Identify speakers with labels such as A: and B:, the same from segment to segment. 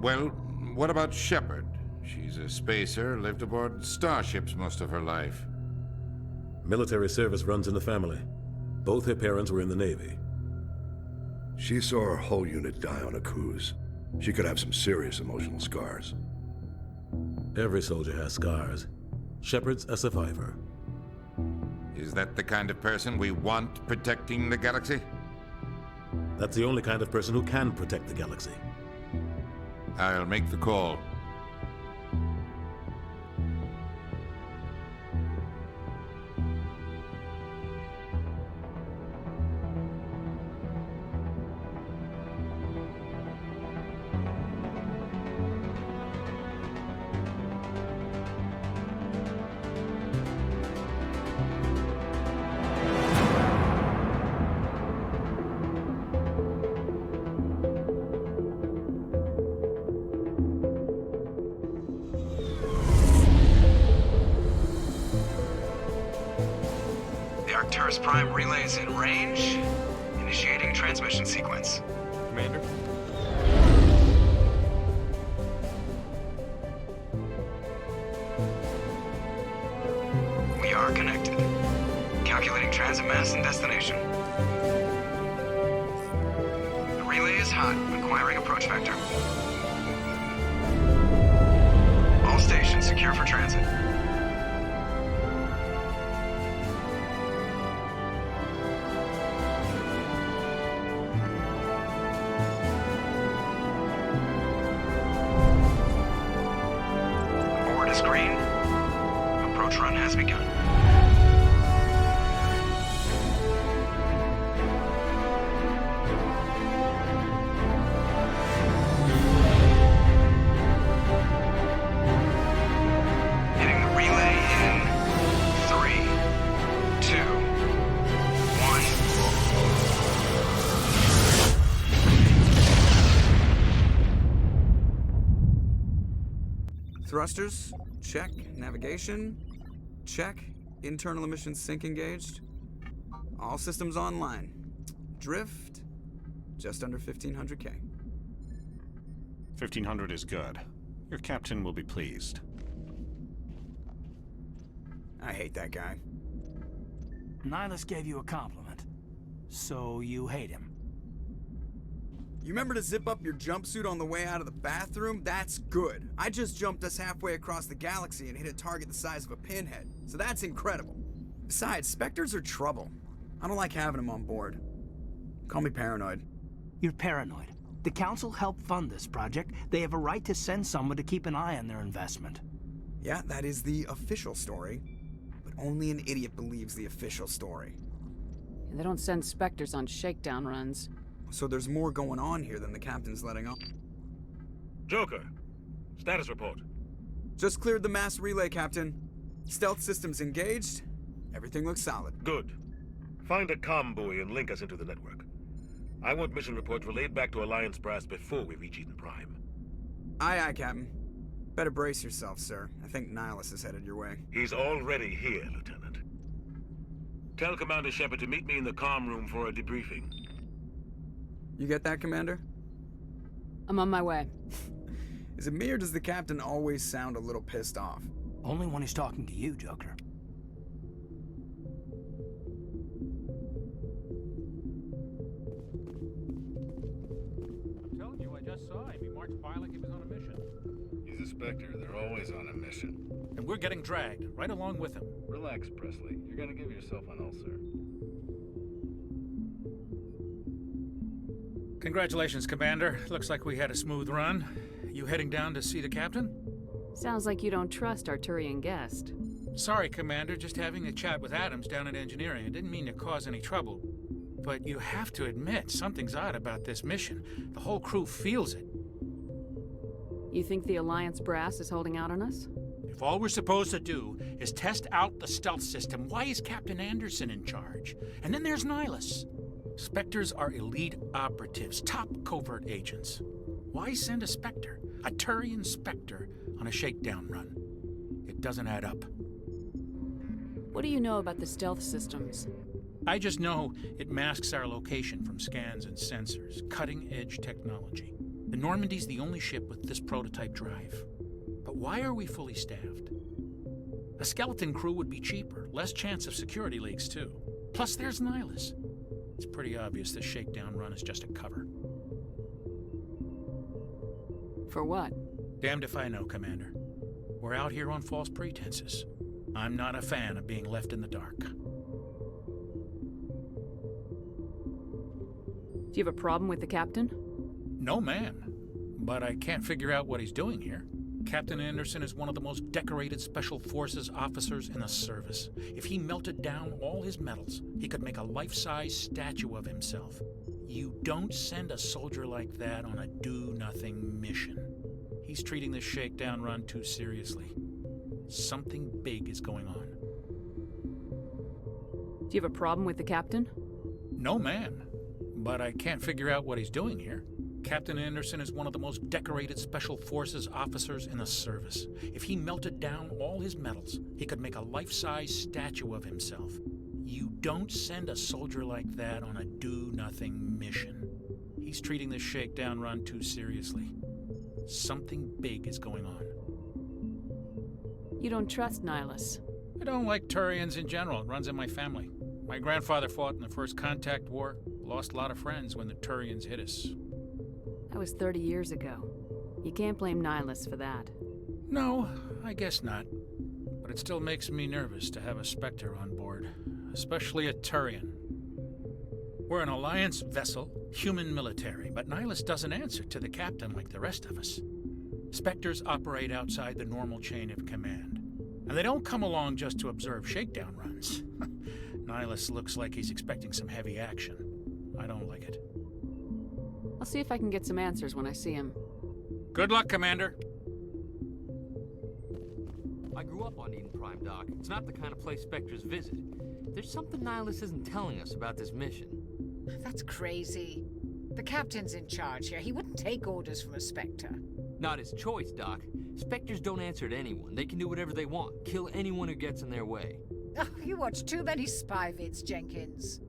A: Well, what about Shepard? She's a spacer, lived aboard starships most of her life.
B: Military service runs in the family. Both her parents were in the Navy.
C: She saw her whole unit die on a cruise. She could have some serious emotional scars.
B: Every soldier has scars. Shepard's a survivor.
A: Is that the kind of person we want protecting the galaxy?
B: That's the only kind of person who can protect the galaxy.
A: I'll make the call.
D: Arcturus Prime relay is in range. Initiating transmission sequence.
E: Commander?
D: We are connected. Calculating transit mass and destination. The relay is hot, acquiring approach vector. All stations secure for transit. Green. Approach run has begun. Hitting the relay in 3, 2, 1. Thrusters. Check. Navigation. Check. Internal emissions sync engaged. All systems online. Drift. Just under 1500K.
E: 1500 is good. Your captain will be pleased.
D: I hate that guy.
F: Nihilus gave you a compliment. So you hate him.
D: You remember to zip up your jumpsuit on the way out of the bathroom? That's good. I just jumped us halfway across the galaxy and hit a target the size of a pinhead. So that's incredible. Besides, Spectres are trouble. I don't like having them on board. Call me paranoid.
F: You're paranoid. The Council helped fund this project. They have a right to send someone to keep an eye on their investment.
D: Yeah, that is the official story. But only an idiot believes the official story.
G: They don't send Spectres on shakedown runs.
D: So there's more going on here than the captain's letting on.
H: Joker, status report.
D: Just cleared the mass relay, Captain. Stealth systems engaged. Everything looks solid.
H: Good. Find a comm buoy and link us into the network. I want mission reports relayed back to Alliance Brass before we reach Eden Prime.
D: Aye, aye, Captain. Better brace yourself, sir. I think Nihilus is headed your way.
H: He's already here, Lieutenant. Tell Commander Shepard to meet me in the comm room for a debriefing.
D: You get that, Commander?
G: I'm on my way.
D: Is it me or does the captain always sound a little pissed off?
F: Only when he's talking to you, Joker.
I: I'm telling you, I just saw him. He marched by like he was on a mission.
J: He's a Spectre. They're always on a mission.
I: And we're getting dragged, right along with him.
J: Relax, Presley. You're gonna give yourself an ulcer.
I: Congratulations, Commander. Looks like we had a smooth run. You heading down to see the captain?
G: Sounds like you don't trust Arturian guest.
I: Sorry, Commander. Just having a chat with Adams down at engineering. I didn't mean to cause any trouble. But you have to admit, something's odd about this mission. The whole crew feels it.
G: You think the Alliance brass is holding out on us?
I: If all we're supposed to do is test out the stealth system, why is Captain Anderson in charge? And then there's Nihilus. Spectres are elite operatives, top covert agents. Why send a Spectre, a Turian Spectre, on a shakedown run? It doesn't add up.
G: What do you know about the stealth systems?
I: I just know it masks our location from scans and sensors, cutting-edge technology. The Normandy's the only ship with this prototype drive. But why are we fully staffed? A skeleton crew would be cheaper, less chance of security leaks too. Plus there's Nihilus. It's pretty obvious this shakedown run is just a cover.
G: For what?
I: Damned if I know, Commander. We're out here on false pretenses. I'm not a fan of being left in the dark.
G: Do you have a problem with the captain?
I: No, ma'am. But I can't figure out what he's doing here. Captain Anderson is one of the most decorated Special Forces officers in the service. If he melted down all his medals, he could make a life-size statue of himself. You don't send a soldier like that on a do-nothing mission. He's treating this shakedown run too seriously. Something big is going on.
G: Do you have a problem with the captain?
I: No, ma'am. But I can't figure out what he's doing here. Captain Anderson is one of the most decorated Special Forces officers in the service. If he melted down all his medals, he could make a life-size statue of himself. You don't send a soldier like that on a do-nothing mission. He's treating this shakedown run too seriously. Something big is going on.
G: You don't trust Nihilus.
I: I don't like Turians in general. It runs in my family. My grandfather fought in the First Contact War. Lost a lot of friends when the Turians hit us.
G: That was 30 years ago. You can't blame Nihilus for that.
I: No, I guess not. But it still makes me nervous to have a Spectre on board, especially a Turian. We're an Alliance vessel, human military, but Nihilus doesn't answer to the captain like the rest of us. Spectres operate outside the normal chain of command, and they don't come along just to observe shakedown runs. Nihilus looks like he's expecting some heavy action. I don't like it.
G: I'll see if I can get some answers when I see him.
I: Good luck, Commander.
K: I grew up on Eden Prime, Doc. It's not the kind of place Spectres visit. There's something Nihilus isn't telling us about this mission.
L: That's crazy. The captain's in charge here. He wouldn't take orders from a Spectre.
K: Not his choice, Doc. Spectres don't answer to anyone. They can do whatever they want. Kill anyone who gets in their way.
L: Oh, you watch too many spy vids, Jenkins.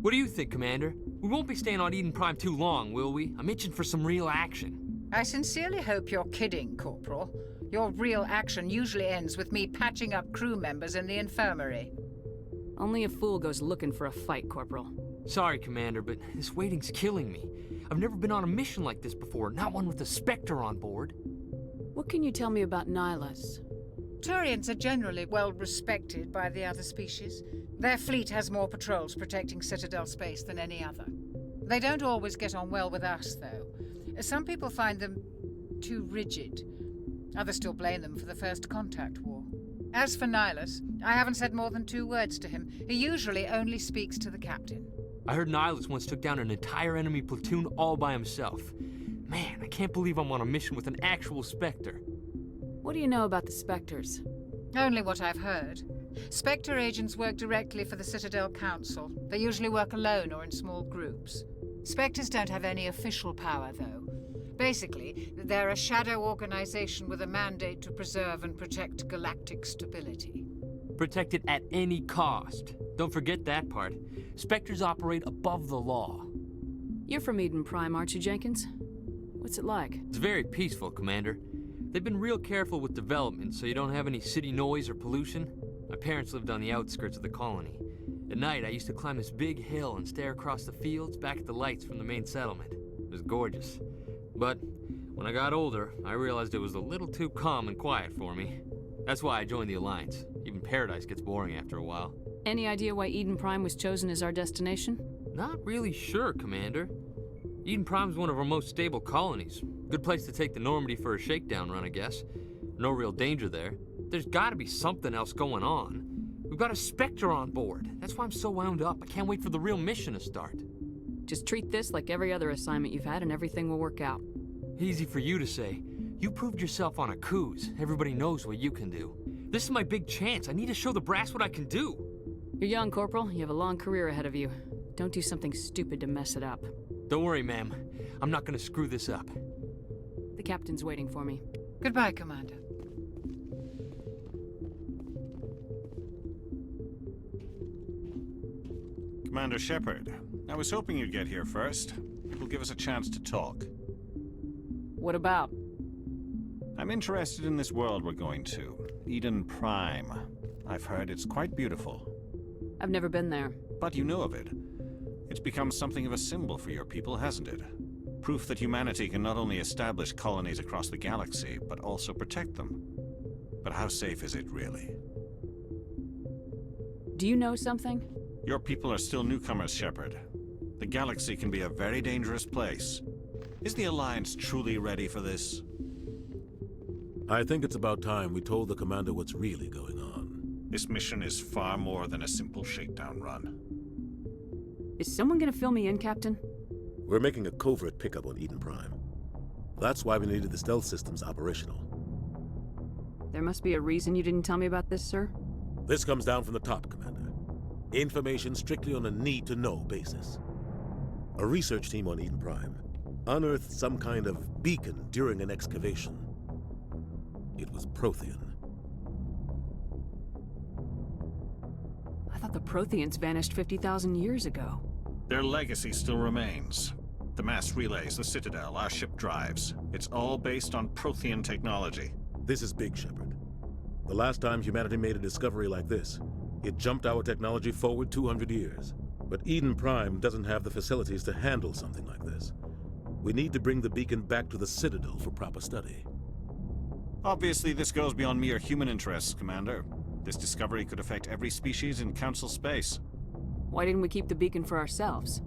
K: What do you think, Commander? We won't be staying on Eden Prime too long, will we? I'm itching for some real action.
L: I sincerely hope you're kidding, Corporal. Your real action usually ends with me patching up crew members in the infirmary.
G: Only a fool goes looking for a fight, Corporal.
K: Sorry, Commander, but this waiting's killing me. I've never been on a mission like this before, not one with a Spectre on board.
G: What can you tell me about Nihilus?
L: Turians are generally well respected by the other species. Their fleet has more patrols protecting Citadel space than any other. They don't always get on well with us, though. Some people find them too rigid. Others still blame them for the First Contact War. As for Nihilus, I haven't said more than 2 words to him. He usually only speaks to the captain.
K: I heard Nihilus once took down an entire enemy platoon all by himself. Man, I can't believe I'm on a mission with an actual Spectre.
G: What do you know about the Spectres?
L: Only what I've heard. Spectre agents work directly for the Citadel Council. They usually work alone or in small groups. Spectres don't have any official power, though. Basically, they're a shadow organization with a mandate to preserve and protect galactic stability.
K: Protect it at any cost. Don't forget that part. Spectres operate above the law.
G: You're from Eden Prime, aren't you, Jenkins? What's it like?
K: It's very peaceful, Commander. They've been real careful with development so you don't have any city noise or pollution. My parents lived on the outskirts of the colony. At night, I used to climb this big hill and stare across the fields back at the lights from the main settlement. It was gorgeous. But when I got older, I realized it was a little too calm and quiet for me. That's why I joined the Alliance. Even Paradise gets boring after a while.
G: Any idea why Eden Prime was chosen as our destination?
K: Not really sure, Commander. Eden Prime's one of our most stable colonies. Good place to take the Normandy for a shakedown run, I guess. No real danger there. There's gotta be something else going on. We've got a Spectre on board. That's why I'm so wound up. I can't wait for the real mission to start.
G: Just treat this like every other assignment you've had and everything will work out.
K: Easy for you to say. You proved yourself on a cruise. Everybody knows what you can do. This is my big chance. I need to show the brass what I can do.
G: You're young, Corporal. You have a long career ahead of you. Don't do something stupid to mess it up.
K: Don't worry, ma'am. I'm not gonna screw this up.
G: The captain's waiting for me.
L: Goodbye, Commander.
E: Commander Shepard, I was hoping you'd get here first. It will give us a chance to talk.
G: What about?
E: I'm interested in this world we're going to, Eden Prime. I've heard it's quite beautiful.
G: I've never been there.
E: But you know of it. It's become something of a symbol for your people, hasn't it? Proof that humanity can not only establish colonies across the galaxy, but also protect them. But how safe is it, really?
G: Do you know something?
E: Your people are still newcomers, Shepard. The galaxy can be a very dangerous place. Is the Alliance truly ready for this?
B: I think it's about time we told the commander what's really going on.
E: This mission is far more than a simple shakedown run.
G: Is someone gonna fill me in, Captain?
B: We're making a covert pickup on Eden Prime. That's why we needed the stealth systems operational.
G: There must be a reason you didn't tell me about this, sir?
B: This comes down from the top, Commander. Information strictly on a need-to-know basis. A research team on Eden Prime unearthed some kind of beacon during an excavation. It was Prothean.
G: I thought the Protheans vanished 50,000 years ago.
E: Their legacy still remains. The mass relays, the Citadel, our ship drives. It's all based on Prothean technology.
B: This is big, Shepard. The last time humanity made a discovery like this, it jumped our technology forward 200 years. But Eden Prime doesn't have the facilities to handle something like this. We need to bring the beacon back to the Citadel for proper study.
E: Obviously, this goes beyond mere human interests, Commander. This discovery could affect every species in Council space.
G: Why didn't we keep the beacon for ourselves?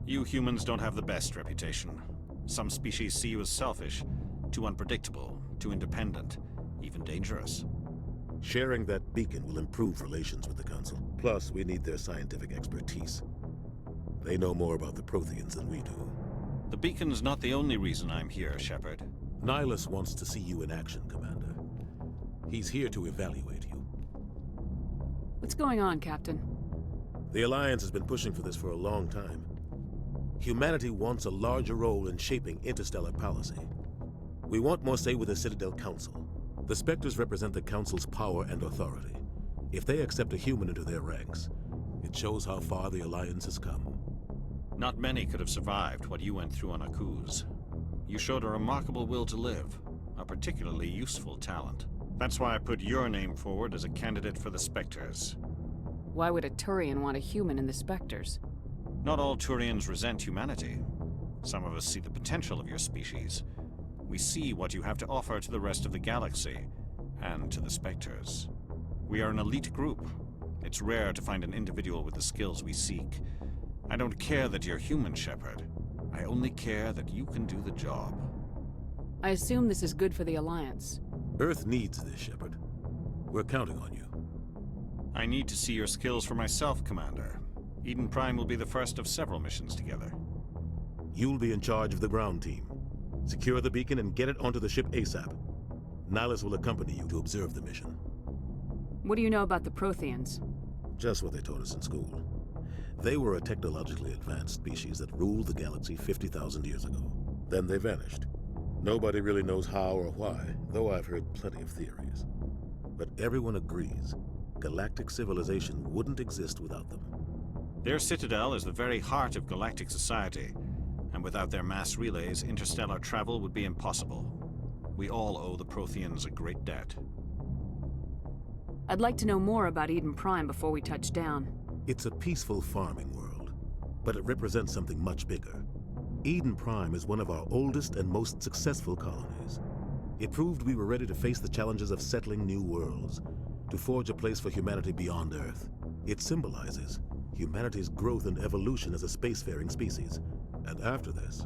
E: You humans don't have the best reputation. Some species see you as selfish, too unpredictable, too independent, even dangerous.
B: Sharing that beacon will improve relations with the Council. Plus, we need their scientific expertise. They know more about the Protheans than we do.
E: The beacon's not the only reason I'm here, Shepard.
B: Nihilus wants to see you in action, Commander. He's here to evaluate you.
G: What's going on, Captain?
B: The Alliance has been pushing for this for a long time. Humanity wants a larger role in shaping interstellar policy. We want more say with the Citadel Council. The Spectres represent the Council's power and authority. If they accept a human into their ranks, it shows how far the Alliance has come.
E: Not many could have survived what you went through on Akuz. You showed a remarkable will to live, a particularly useful talent. That's why I put your name forward as a candidate for the Spectres.
G: Why would a Turian want a human in the Spectres?
E: Not all Turians resent humanity. Some of us see the potential of your species. We see what you have to offer to the rest of the galaxy, and to the Spectres. We are an elite group. It's rare to find an individual with the skills we seek. I don't care that you're human, Shepard. I only care that you can do the job.
G: I assume this is good for the Alliance.
B: Earth needs this, Shepard. We're counting on you.
E: I need to see your skills for myself, Commander. Eden Prime will be the first of several missions together.
B: You'll be in charge of the ground team. Secure the beacon and get it onto the ship ASAP. Nihilus will accompany you to observe the mission.
G: What do you know about the Protheans?
B: Just what they taught us in school. They were a technologically advanced species that ruled the galaxy 50,000 years ago. Then they vanished. Nobody really knows how or why, though I've heard plenty of theories. But everyone agrees, galactic civilization wouldn't exist without them.
E: Their citadel is the very heart of galactic society, and without their mass relays, interstellar travel would be impossible. We all owe the Protheans a great debt.
G: I'd like to know more about Eden Prime before we touch down.
B: It's a peaceful farming world, but it represents something much bigger. Eden Prime is one of our oldest and most successful colonies. It proved we were ready to face the challenges of settling new worlds, to forge a place for humanity beyond Earth. It symbolizes humanity's growth and evolution as a spacefaring species. And after this,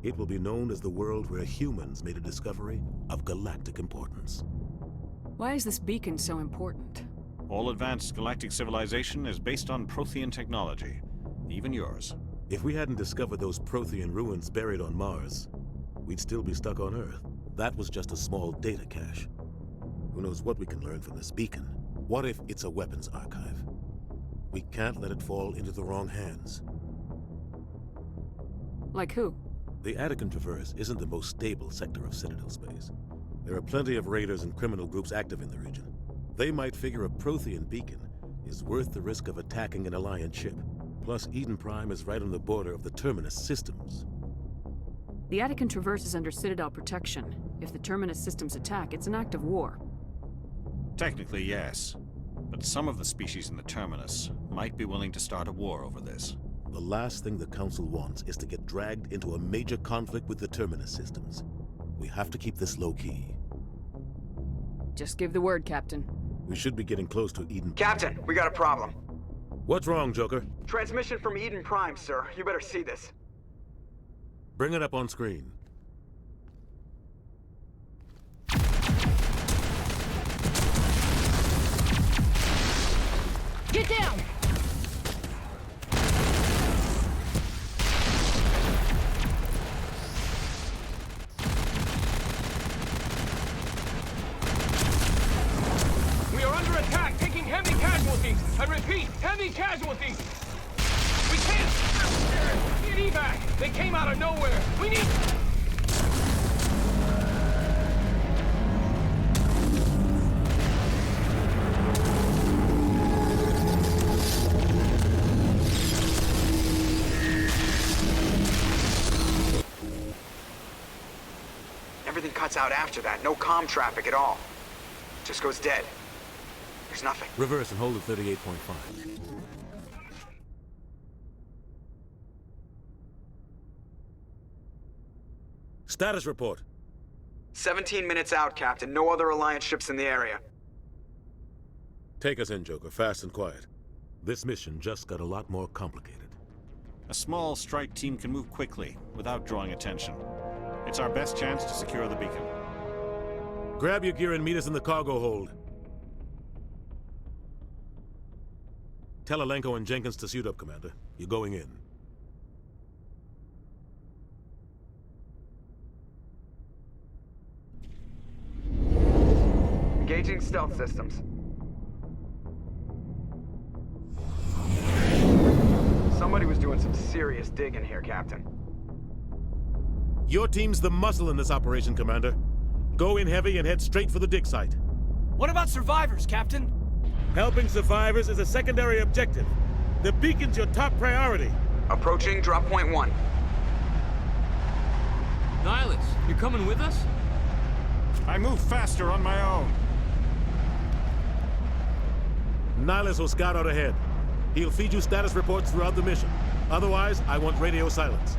B: it will be known as the world where humans made a discovery of galactic importance.
G: Why is this beacon so important?
E: All advanced galactic civilization is based on Prothean technology, even yours.
B: If we hadn't discovered those Prothean ruins buried on Mars, we'd still be stuck on Earth. That was just a small data cache. Who knows what we can learn from this beacon? What if it's a weapons archive? We can't let it fall into the wrong hands.
G: Like who?
B: The Attican Traverse isn't the most stable sector of Citadel space. There are plenty of raiders and criminal groups active in the region. They might figure a Prothean beacon is worth the risk of attacking an Alliance ship. Plus, Eden Prime is right on the border of the Terminus systems.
G: The Attican Traverse is under Citadel protection. If the Terminus systems attack, it's an act of war.
E: Technically, yes. But some of the species in the Terminus might be willing to start a war over this.
B: The last thing the Council wants is to get dragged into a major conflict with the Terminus systems. We have to keep this low-key.
G: Just give the word, Captain.
B: We should be getting close to Eden.
D: Captain, we got a problem.
B: What's wrong, Joker?
D: Transmission from Eden Prime, sir. You better see this.
B: Bring it up on screen.
G: Get down!
M: We are under attack, taking heavy casualties. I repeat, heavy casualties. We can't... Need evac. They came out of nowhere. We need...
D: Everything cuts out after that. No comm traffic at all. Just goes dead. There's nothing.
B: Reverse and hold at 38.5. Status report.
D: 17 minutes out, Captain. No other Alliance ships in the area.
B: Take us in, Joker, fast and quiet. This mission just got a lot more complicated.
E: A small strike team can move quickly, without drawing attention. It's our best chance to secure the beacon.
B: Grab your gear and meet us in the cargo hold. Tell Alenko and Jenkins to suit up, Commander. You're going in.
D: Engaging stealth systems. Somebody was doing some serious digging here, Captain.
B: Your team's the muscle in this operation, Commander. Go in heavy and head straight for the dig site.
F: What about survivors, Captain?
B: Helping survivors is a secondary objective. The beacon's your top priority.
D: Approaching drop point 1.
K: Nihilus, you're coming with us?
E: I move faster on my own.
B: Nihilus will scout out ahead. He'll feed you status reports throughout the mission. Otherwise, I want radio silence.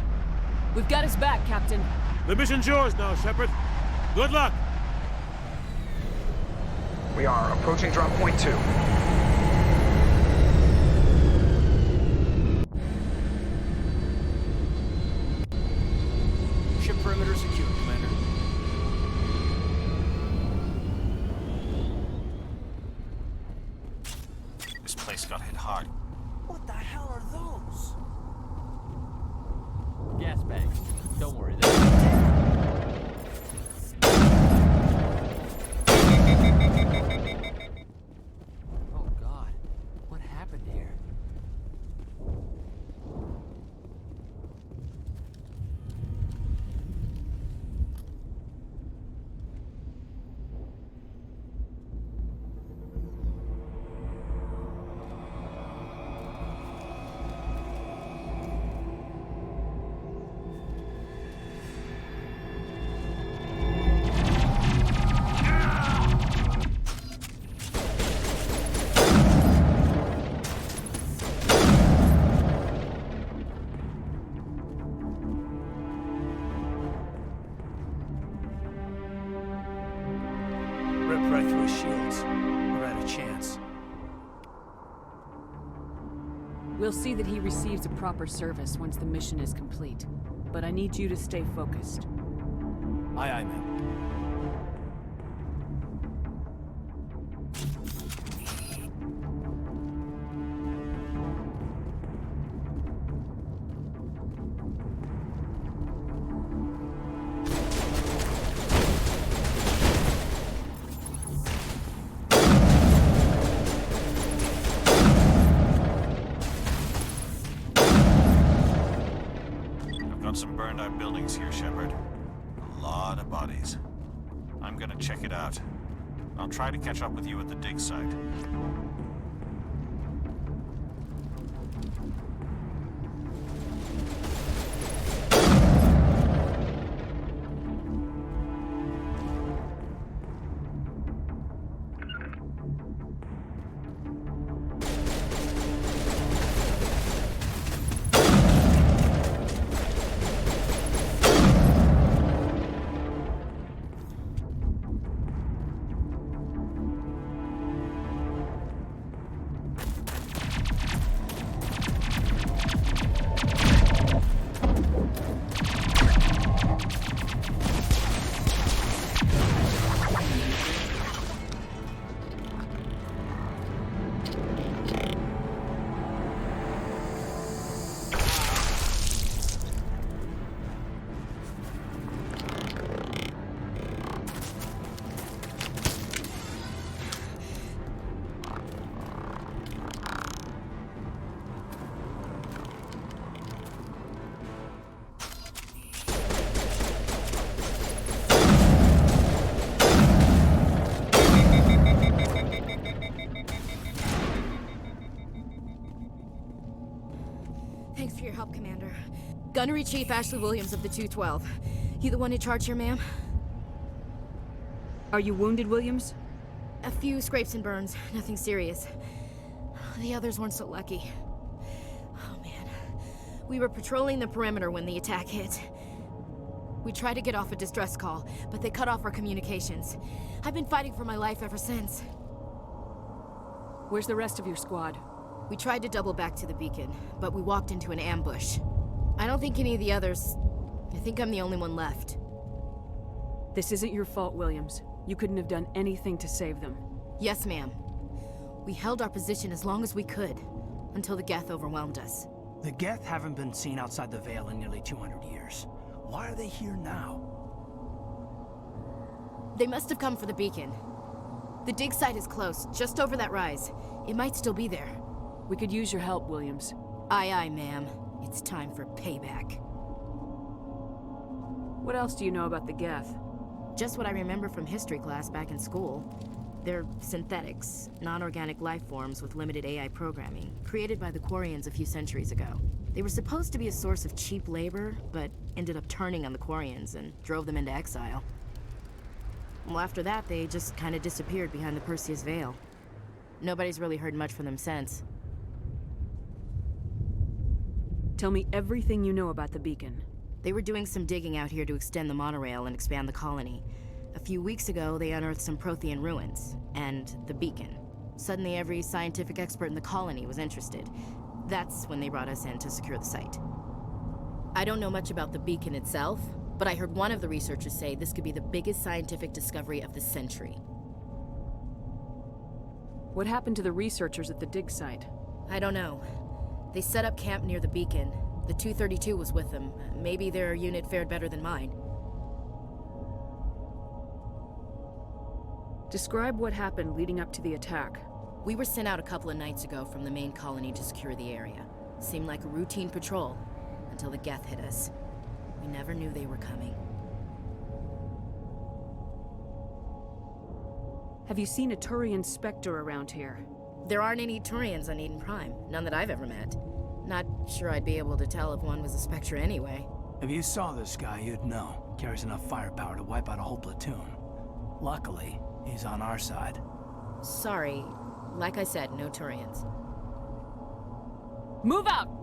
G: We've got his back, Captain.
B: The mission's yours now, Shepard. Good luck!
D: We are approaching drop point 2.
F: Ship perimeter secure, Commander.
E: This place got hit hard.
F: What the hell are those?
K: Gas bags. Don't worry, Oh God, what happened here?
F: Ripped right through his shields. We're out of chance.
G: We'll see that he receives a proper service once the mission is complete. But I need you to stay focused.
F: Aye, aye, ma'am.
E: Some burned out buildings here, Shepard. A lot of bodies. I'm gonna check it out. I'll try to catch up with you at the dig site.
N: Thanks for your help, Commander. Gunnery Chief Ashley Williams of the 212. You the one in charge here, ma'am?
G: Are you wounded, Williams?
N: A few scrapes and burns, nothing serious. The others weren't so lucky. Oh man. We were patrolling the perimeter when the attack hit. We tried to get off a distress call, but they cut off our communications. I've been fighting for my life ever since.
G: Where's the rest of your squad?
N: We tried to double back to the beacon, but we walked into an ambush. I don't think any of the others... I think I'm the only one left.
G: This isn't your fault, Williams. You couldn't have done anything to save them.
N: Yes, ma'am. We held our position as long as we could, until the Geth overwhelmed us.
F: The Geth haven't been seen outside the Veil in nearly 200 years. Why are they here now?
N: They must have come for the beacon. The dig site is close, just over that rise. It might still be there.
G: We could use your help, Williams.
N: Aye, aye, ma'am. It's time for payback.
G: What else do you know about the Geth?
N: Just what I remember from history class back in school. They're synthetics, non-organic life forms with limited AI programming, created by the Quarians a few centuries ago. They were supposed to be a source of cheap labor, but ended up turning on the Quarians and drove them into exile. Well, after that, they just kind of disappeared behind the Perseus Veil. Nobody's really heard much from them since.
G: Tell me everything you know about the beacon.
N: They were doing some digging out here to extend the monorail and expand the colony. A few weeks ago, they unearthed some Prothean ruins, and the beacon. Suddenly, every scientific expert in the colony was interested. That's when they brought us in to secure the site. I don't know much about the beacon itself, but I heard one of the researchers say this could be the biggest scientific discovery of the century.
G: What happened to the researchers at the dig site?
N: I don't know. They set up camp near the beacon. The 232 was with them. Maybe their unit fared better than mine.
G: Describe what happened leading up to the attack.
N: We were sent out a couple of nights ago from the main colony to secure the area. Seemed like a routine patrol, until the Geth hit us. We never knew they were coming.
G: Have you seen a Turian Spectre around here?
N: There aren't any Turians on Eden Prime. None that I've ever met. Not sure I'd be able to tell if one was a Spectre anyway.
F: If you saw this guy, you'd know. Carries enough firepower to wipe out a whole platoon. Luckily, he's on our side.
N: Sorry. Like I said, no Turians.
G: Move out!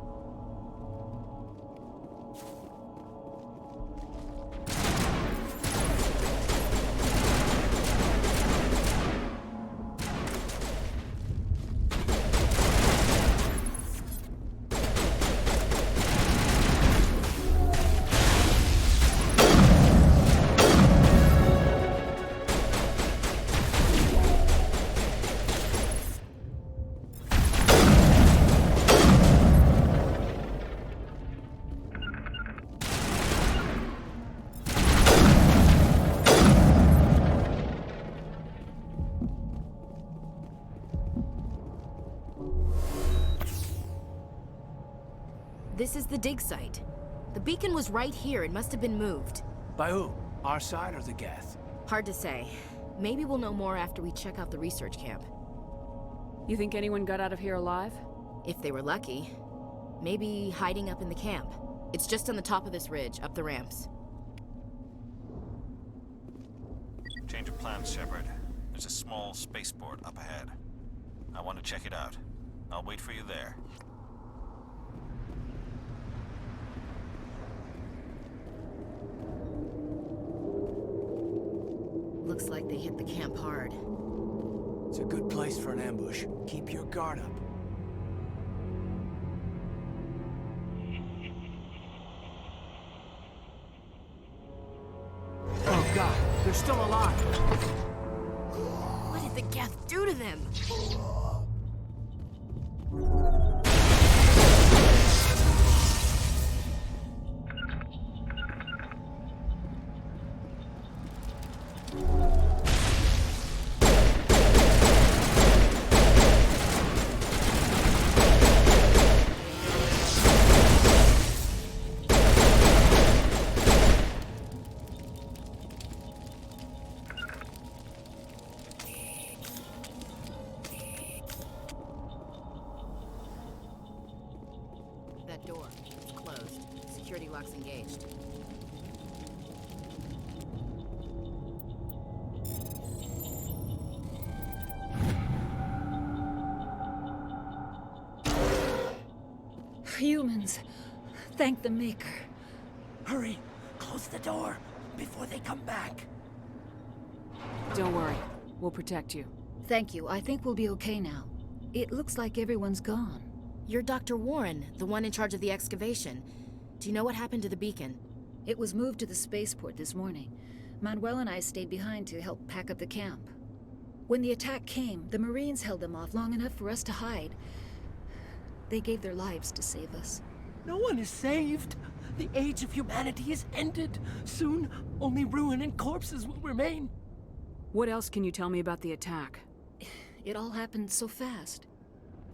N: This is the dig site. The beacon was right here. It must have been moved.
F: By who? Our side or the Geth?
N: Hard to say. Maybe we'll know more after we check out the research camp.
G: You think anyone got out of here alive?
N: If they were lucky. Maybe hiding up in the camp. It's just on the top of this ridge, up the ramps.
E: Change of plans, Shepard. There's a small spaceport up ahead. I want to check it out. I'll wait for you there.
N: Looks like they hit the camp hard.
F: It's a good place for an ambush. Keep your guard up. Oh God, they're still alive.
N: What did the Geth do to them? that door. It's closed. Security lock's engaged.
O: Humans. Thank the Maker.
F: Hurry! Close the door before they come back.
G: Don't worry. We'll protect you.
O: Thank you. I think we'll be okay now. It looks like everyone's gone.
N: You're Dr. Warren, the one in charge of the excavation. Do you know what happened to the beacon?
O: It was moved to the spaceport this morning. Manuel and I stayed behind to help pack up the camp. When the attack came, the Marines held them off long enough for us to hide. They gave their lives to save us.
F: No one is saved. The age of humanity is ended. Soon, only ruin and corpses will remain.
G: What else can you tell me about the attack?
O: It all happened so fast.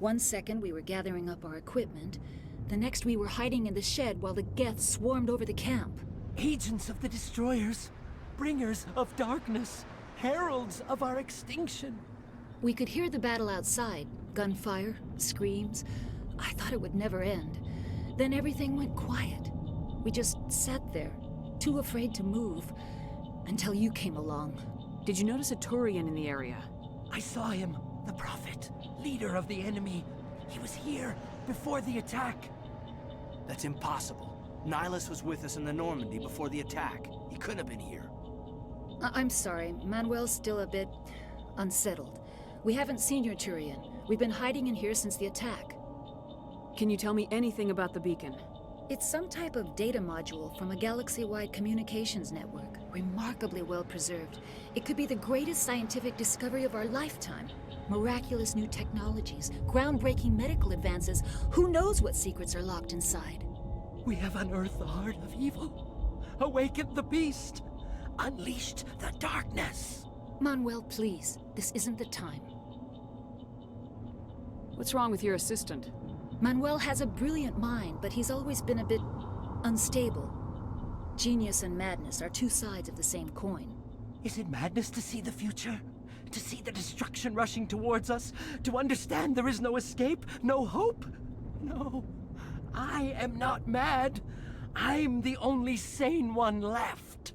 O: 1 second we were gathering up our equipment. The next we were hiding in the shed while the Geth swarmed over the camp.
F: Agents of the destroyers. Bringers of darkness. Heralds of our extinction.
O: We could hear the battle outside. Gunfire, screams. I thought it would never end. Then everything went quiet. We just sat there, too afraid to move, until you came along.
G: Did you notice a Turian in the area?
F: I saw him, the Prophet, leader of the enemy. He was here before the attack.
P: That's impossible. Nihilus was with us in the Normandy before the attack. He couldn't have been here.
O: I'm sorry. Manuel's still a bit unsettled. We haven't seen your Turian. We've been hiding in here since the attack.
G: Can you tell me anything about the beacon?
O: It's some type of data module from a galaxy-wide communications network. Remarkably well preserved. It could be the greatest scientific discovery of our lifetime. Miraculous new technologies, groundbreaking medical advances. Who knows what secrets are locked inside?
F: We have unearthed the heart of evil, awakened the beast, unleashed the darkness.
O: Manuel, please. This isn't the time.
G: What's wrong with your assistant?
O: Manuel has a brilliant mind, but he's always been a bit unstable. Genius and madness are two sides of the same coin.
F: Is it madness to see the future? To see the destruction rushing towards us? To understand there is no escape? No hope? No. I am not mad. I'm the only sane one left.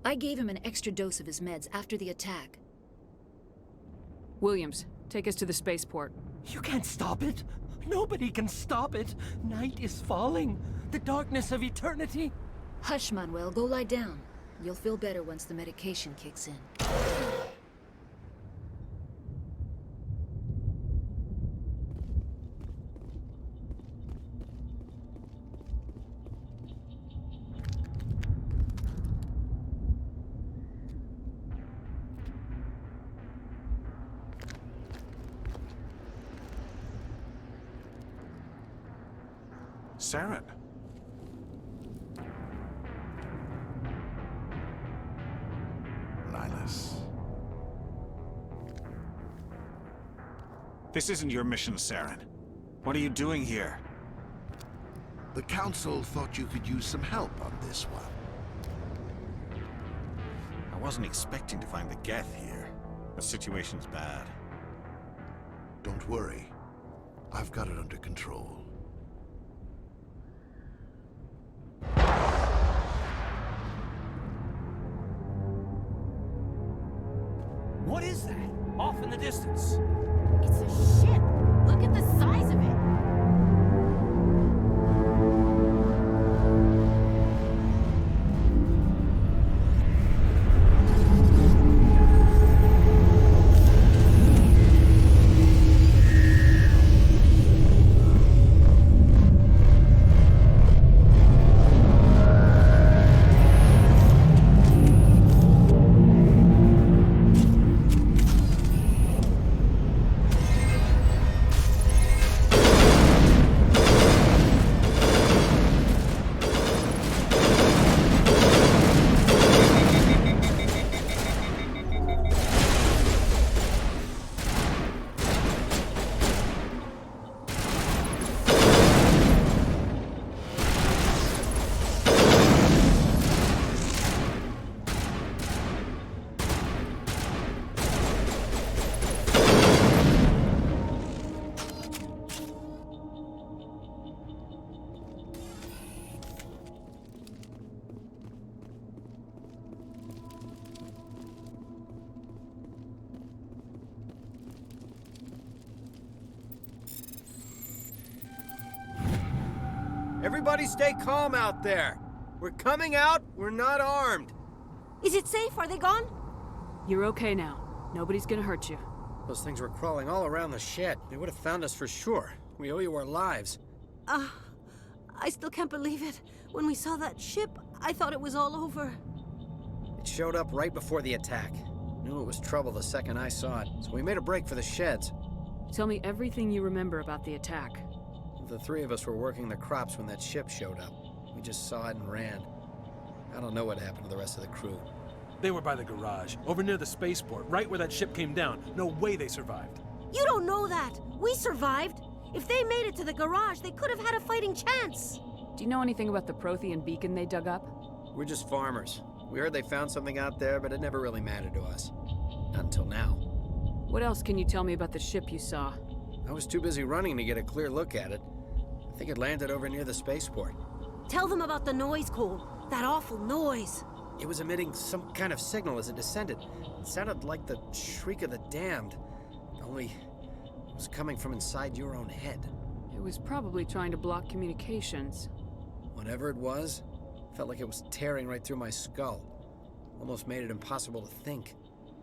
O: I gave him an extra dose of his meds after the attack.
G: Williams, take us to the spaceport.
F: You can't stop it. Nobody can stop it. Night is falling. The darkness of eternity.
O: Hush, Manuel. Go lie down. You'll feel better once the medication kicks in.
E: Saren.
A: Nihilus.
E: This isn't your mission, Saren. What are you doing here?
C: The Council thought you could use some help on this one.
E: I wasn't expecting to find the Geth here. The situation's bad.
C: Don't worry. I've got it under control.
P: What is that? Off in the distance.
N: It's a ship. Look at the size of it.
Q: Everybody stay calm out there. We're coming out, we're not armed.
R: Is it safe? Are they gone?
G: You're okay now. Nobody's gonna hurt you.
Q: Those things were crawling all around the shed. They would have found us for sure. We owe you our lives.
R: I still can't believe it. When we saw that ship, I thought it was all over.
Q: It showed up right before the attack. Knew it was trouble the second I saw it, so we made a break for the sheds.
G: Tell me everything you remember about the attack.
Q: The three of us were working the crops when that ship showed up. We just saw it and ran. I don't know what happened to the rest of the crew.
S: They were by the garage, over near the spaceport, right where that ship came down. No way they survived.
R: You don't know that. We survived. If they made it to the garage, they could have had a fighting chance.
G: Do you know anything about the Prothean beacon they dug up?
Q: We're just farmers. We heard they found something out there, but it never really mattered to us. Not until now.
G: What else can you tell me about the ship you saw?
Q: I was too busy running to get a clear look at it. I think it landed over near the spaceport.
R: Tell them about the noise, Cole. That awful noise.
Q: It was emitting some kind of signal as it descended. It sounded like the shriek of the damned. Only it was coming from inside your own head.
G: It was probably trying to block communications.
Q: Whatever it was, felt like it was tearing right through my skull. Almost made it impossible to think.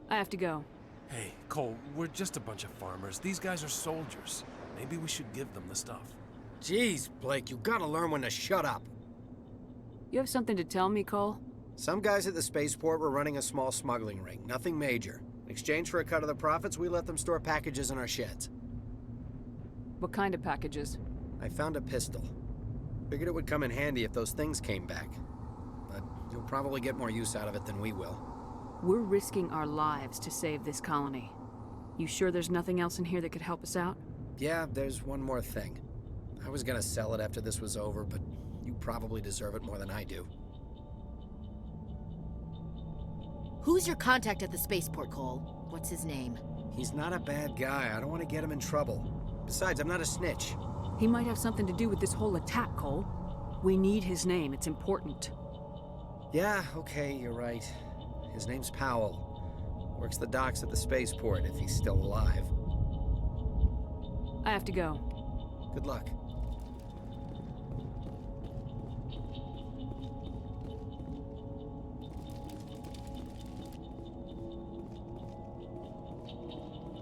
G: I have to go.
S: Hey, Cole, we're just a bunch of farmers. These guys are soldiers. Maybe we should give them the stuff.
Q: Jeez, Blake, you gotta learn when to shut up.
G: You have something to tell me, Cole?
Q: Some guys at the spaceport were running a small smuggling ring, nothing major. In exchange for a cut of the profits, we let them store packages in our sheds.
G: What kind of packages?
Q: I found a pistol. Figured it would come in handy if those things came back. But you'll probably get more use out of it than we will.
G: We're risking our lives to save this colony. You sure there's nothing else in here that could help us out?
Q: Yeah, there's one more thing. I was gonna sell it after this was over, but you probably deserve it more than I do.
N: Who's your contact at the spaceport, Cole? What's his name?
Q: He's not a bad guy. I don't want to get him in trouble. Besides, I'm not a snitch.
G: He might have something to do with this whole attack, Cole. We need his name. It's important.
Q: Yeah, okay, you're right. His name's Powell. Works the docks at the spaceport, if he's still alive.
G: I have to go.
Q: Good luck.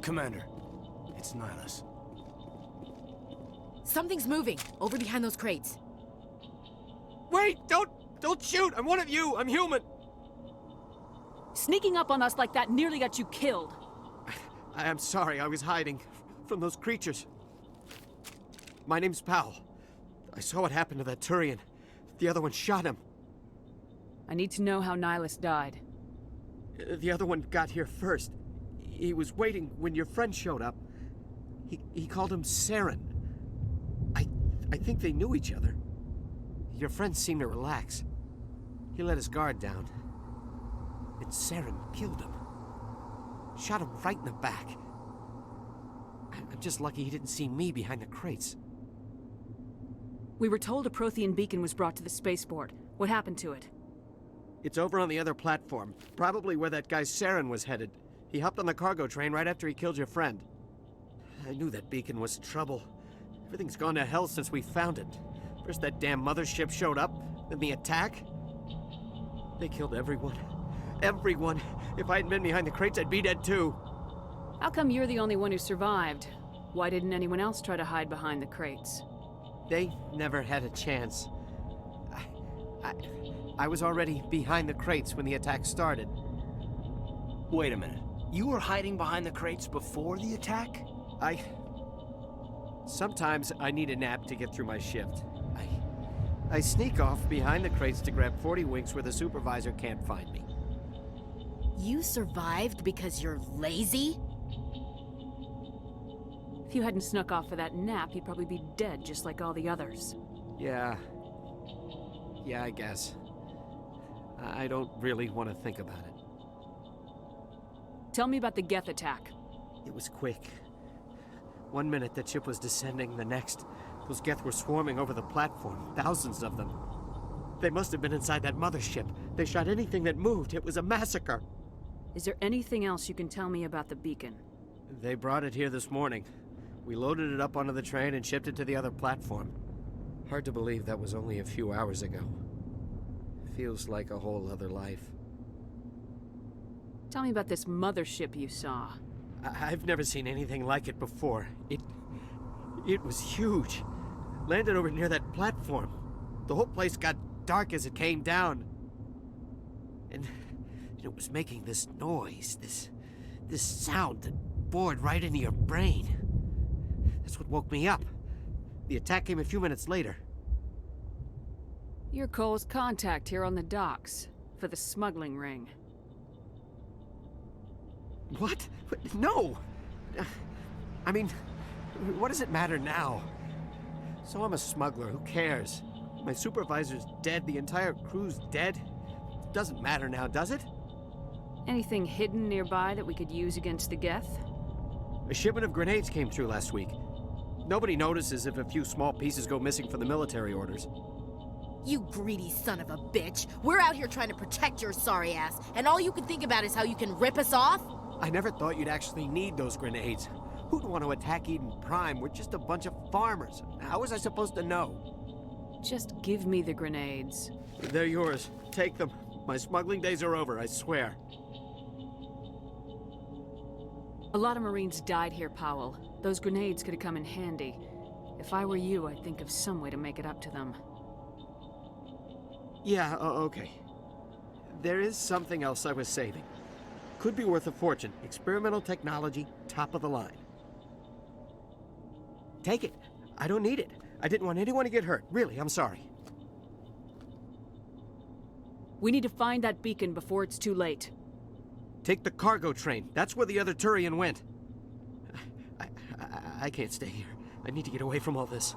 P: Commander, it's Nihilus.
N: Something's moving, over behind those crates.
F: Wait! Don't shoot! I'm one of you! I'm human!
G: Sneaking up on us like that nearly got you killed.
F: I'm sorry, I was hiding from those creatures. My name's Powell. I saw what happened to that Turian. The other one shot him.
G: I need to know how Nihilus died.
F: The other one got here first. He was waiting when your friend showed up. He called him Saren. I think they knew each other. Your friend seemed to relax. He let his guard down. And Saren killed him. Shot him right in the back. I'm just lucky he didn't see me behind the crates.
G: We were told a Prothean beacon was brought to the spaceport. What happened to it?
F: It's over on the other platform. Probably where that guy Saren was headed. He hopped on the cargo train right after he killed your friend. I knew that beacon was trouble. Everything's gone to hell since we found it. First that damn mothership showed up, then the attack. They killed everyone. Everyone. If I hadn't been behind the crates, I'd be dead too.
G: How come you're the only one who survived? Why didn't anyone else try to hide behind the crates?
F: They never had a chance. I was already behind the crates when the attack started.
P: Wait a minute. You were hiding behind the crates before the attack?
F: Sometimes I need a nap to get through my shift. I sneak off behind the crates to grab 40 winks where the supervisor can't find me.
N: You survived because you're lazy?
G: If you hadn't snuck off for that nap, you'd probably be dead just like all the others.
F: Yeah, I guess. I don't really want to think about it.
G: Tell me about the Geth attack.
F: It was quick. 1 minute the ship was descending, the next, those Geth were swarming over the platform, thousands of them. They must have been inside that mothership. They shot anything that moved. It was a massacre.
G: Is there anything else you can tell me about the beacon?
F: They brought it here this morning. We loaded it up onto the train and shipped it to the other platform.
Q: Hard to believe that was only a few hours ago. Feels like a whole other life.
G: Tell me about this mothership you saw.
Q: I've never seen anything like it before. It was huge. Landed over near that platform. The whole place got dark as it came down. And it was making this noise, this sound that bored right into your brain. That's what woke me up. The attack came a few minutes later.
G: You're Cole's contact here on the docks for the smuggling ring.
Q: What? No! I mean, what does it matter now? So I'm a smuggler, who cares? My supervisor's dead, the entire crew's dead. Doesn't matter now, does it?
G: Anything hidden nearby that we could use against the Geth?
Q: A shipment of grenades came through last week. Nobody notices if a few small pieces go missing for the military orders.
N: You greedy son of a bitch. We're out here trying to protect your sorry ass, and all you can think about is how you can rip us off?
Q: I never thought you'd actually need those grenades. Who'd want to attack Eden Prime? We're just a bunch of farmers. How was I supposed to know?
G: Just give me the grenades.
Q: They're yours. Take them. My smuggling days are over, I swear.
G: A lot of Marines died here, Powell. Those grenades could have come in handy. If I were you, I'd think of some way to make it up to them.
Q: Yeah, okay. There is something else I was saving. Could be worth a fortune. Experimental technology, top of the line. Take it. I don't need it. I didn't want anyone to get hurt. Really, I'm sorry.
G: We need to find that beacon before it's too late.
Q: Take the cargo train. That's where the other Turian went. I can't stay here. I need to get away from all this.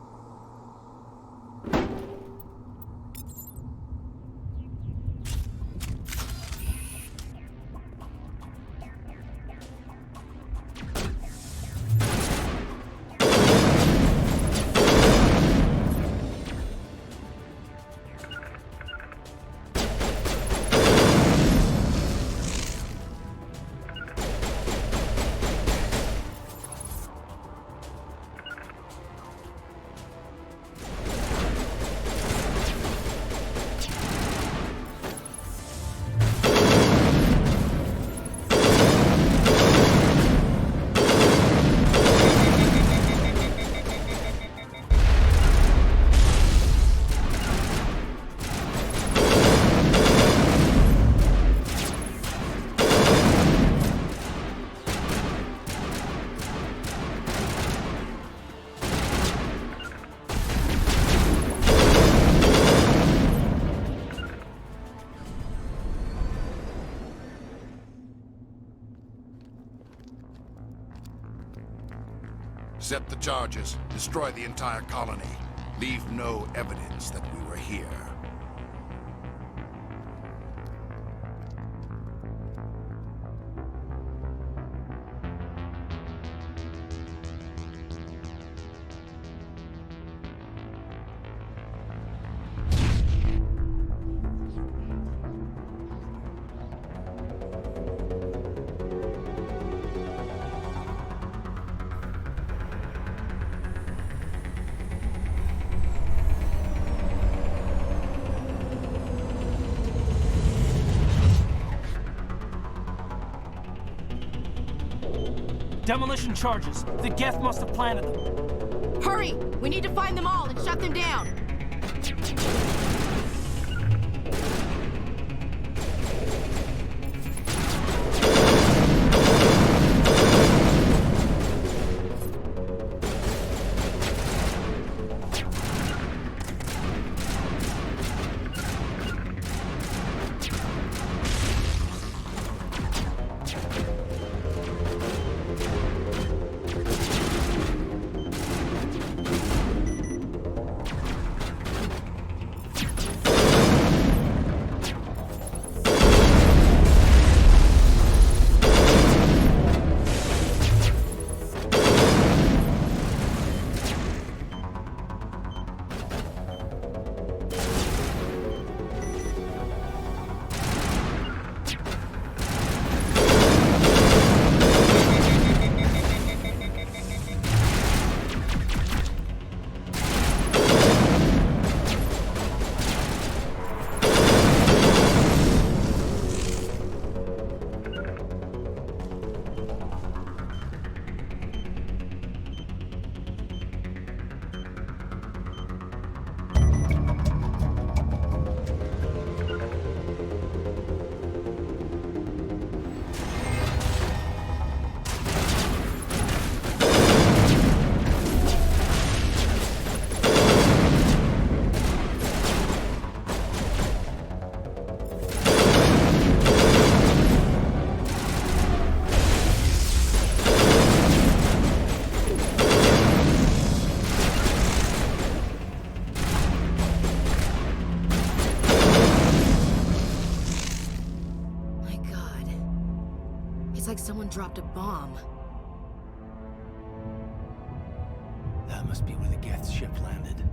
C: Set the charges. Destroy the entire colony. Leave no evidence that we were here.
M: Demolition charges. The Geth must have planted them.
N: Hurry! We need to find them all and shut them down! like someone dropped a bomb.
P: That must be where the Geth ship landed.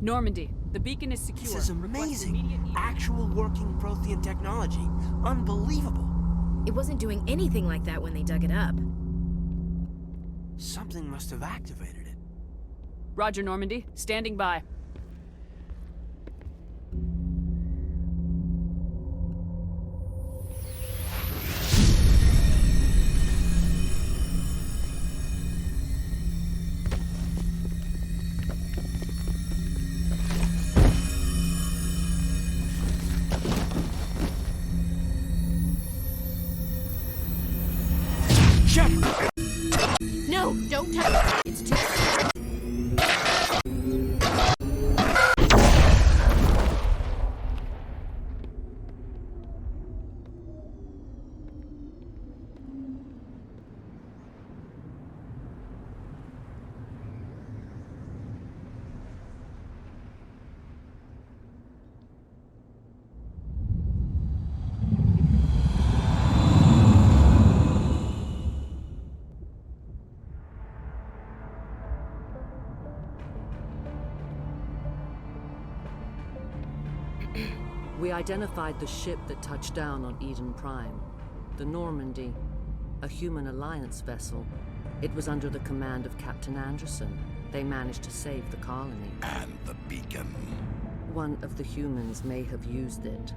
G: Normandy, the beacon is secure.
P: This is amazing. Actual working Prothean technology. Unbelievable.
N: It wasn't doing anything like that when they dug it up.
P: Something must have activated it.
G: Roger, Normandy. Standing by.
N: No, don't touch it. It's too...
F: We identified the ship that touched down on Eden Prime. The Normandy, a human alliance vessel. It was under the command of Captain Anderson. They managed to save the colony.
T: And the beacon.
F: One of the humans may have used it.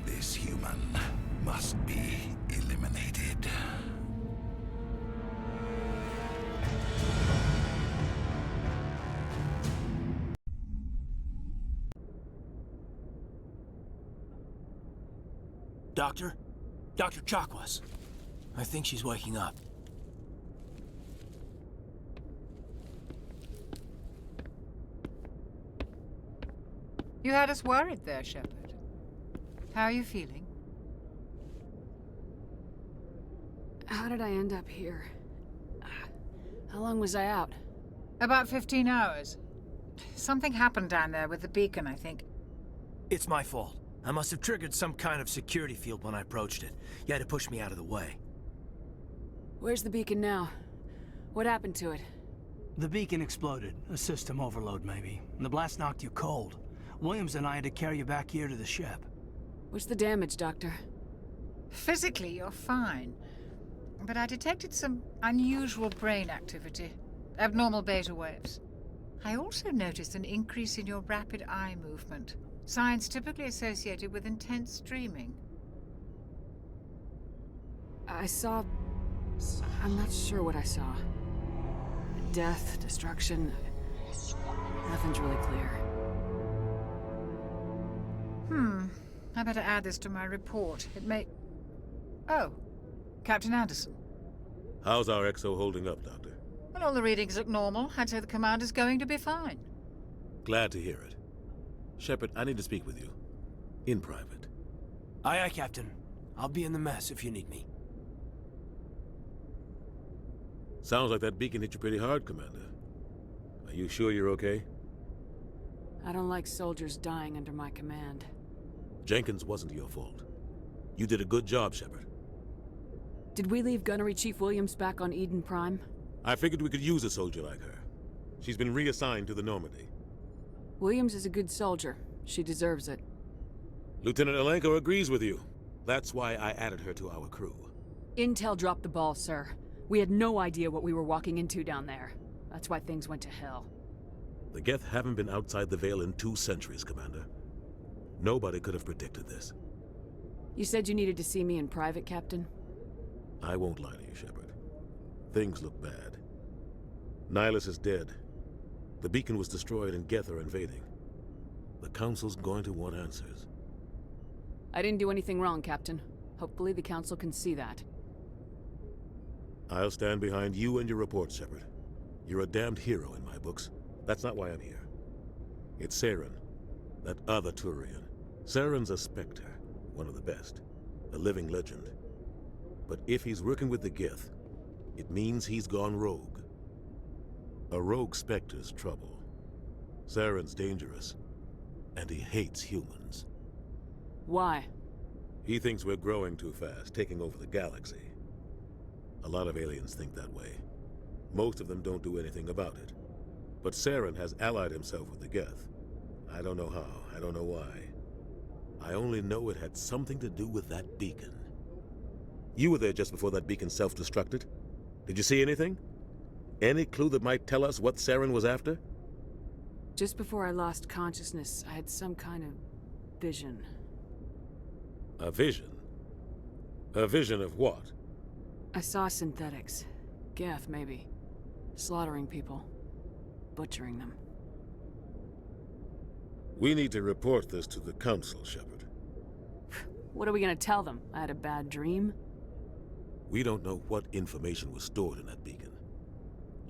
T: This human must be eliminated.
P: Doctor? Dr. Chakwas. I think she's waking up.
L: You had us worried there, Shepard. How are you feeling?
G: How did I end up here? How long was I out?
L: About 15 hours. Something happened down there with the beacon, I think.
P: It's my fault. I must have triggered some kind of security field when I approached it. You had to push me out of the way.
G: Where's the beacon now? What happened to it?
P: The beacon exploded. A system overload, maybe. The blast knocked you cold. Williams and I had to carry you back here to the ship.
G: What's the damage, Doctor?
L: Physically, you're fine. But I detected some unusual brain activity. Abnormal beta waves. I also noticed an increase in your rapid eye movement. Signs typically associated with intense dreaming.
G: I saw... I'm not sure what I saw. Death, destruction... Nothing's really clear.
L: I better add this to my report. It may... Oh, Captain Anderson.
B: How's our XO holding up, Doctor?
L: Well, all the readings look normal. I'd say the commander's going to be fine.
B: Glad to hear it. Shepard, I need to speak with you. In private.
P: Aye, aye, Captain. I'll be in the mess if you need me.
B: Sounds like that beacon hit you pretty hard, Commander. Are you sure you're okay?
G: I don't like soldiers dying under my command.
B: Jenkins wasn't your fault. You did a good job, Shepard.
G: Did we leave Gunnery Chief Williams back on Eden Prime?
B: I figured we could use a soldier like her. She's been reassigned to the Normandy.
G: Williams is a good soldier. She deserves it.
B: Lieutenant Alenko agrees with you. That's why I added her to our crew.
G: Intel dropped the ball, sir. We had no idea what we were walking into down there. That's why things went to hell.
B: The Geth haven't been outside the Veil in 2 centuries, Commander. Nobody could have predicted this.
G: You said you needed to see me in private, Captain?
B: I won't lie to you, Shepard. Things look bad. Nihilus is dead. The beacon was destroyed and Geth are invading. The Council's going to want answers.
G: I didn't do anything wrong, Captain. Hopefully the Council can see that.
B: I'll stand behind you and your report, Shepard. You're a damned hero in my books. That's not why I'm here. It's Saren, that other Turian. Saren's a Spectre, one of the best, a living legend. But if he's working with the Geth, it means he's gone rogue. A rogue Spectre's trouble. Saren's dangerous, and he hates humans.
G: Why?
B: He thinks we're growing too fast, taking over the galaxy. A lot of aliens think that way. Most of them don't do anything about it. But Saren has allied himself with the Geth. I don't know how, I don't know why. I only know it had something to do with that beacon. You were there just before that beacon self-destructed. Did you see anything? Any clue that might tell us what Saren was after?
G: Just before I lost consciousness, I had some kind of vision.
B: A vision? A vision of what?
G: I saw synthetics. Geth, maybe. Slaughtering people. Butchering them.
B: We need to report this to the Council, Shepard.
G: What are we gonna tell them? I had a bad dream?
B: We don't know what information was stored in that beacon.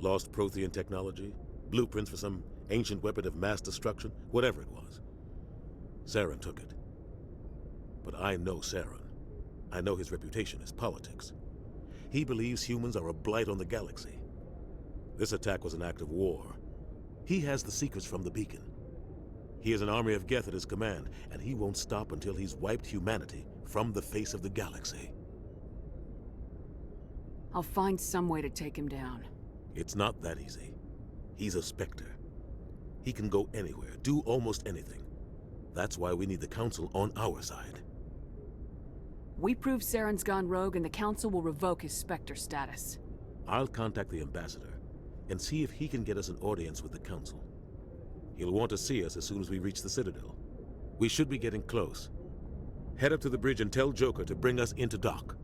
B: Lost Prothean technology? Blueprints for some ancient weapon of mass destruction? Whatever it was. Saren took it. But I know Saren. I know his reputation is politics. He believes humans are a blight on the galaxy. This attack was an act of war. He has the secrets from the beacon. He has an army of Geth at his command, and he won't stop until he's wiped humanity from the face of the galaxy.
G: I'll find some way to take him down.
B: It's not that easy. He's a Spectre. He can go anywhere, do almost anything. That's why we need the Council on our side.
G: We prove Saren's gone rogue and the Council will revoke his Spectre status.
B: I'll contact the Ambassador and see if he can get us an audience with the Council. He'll want to see us as soon as we reach the Citadel. We should be getting close. Head up to the bridge and tell Joker to bring us into dock.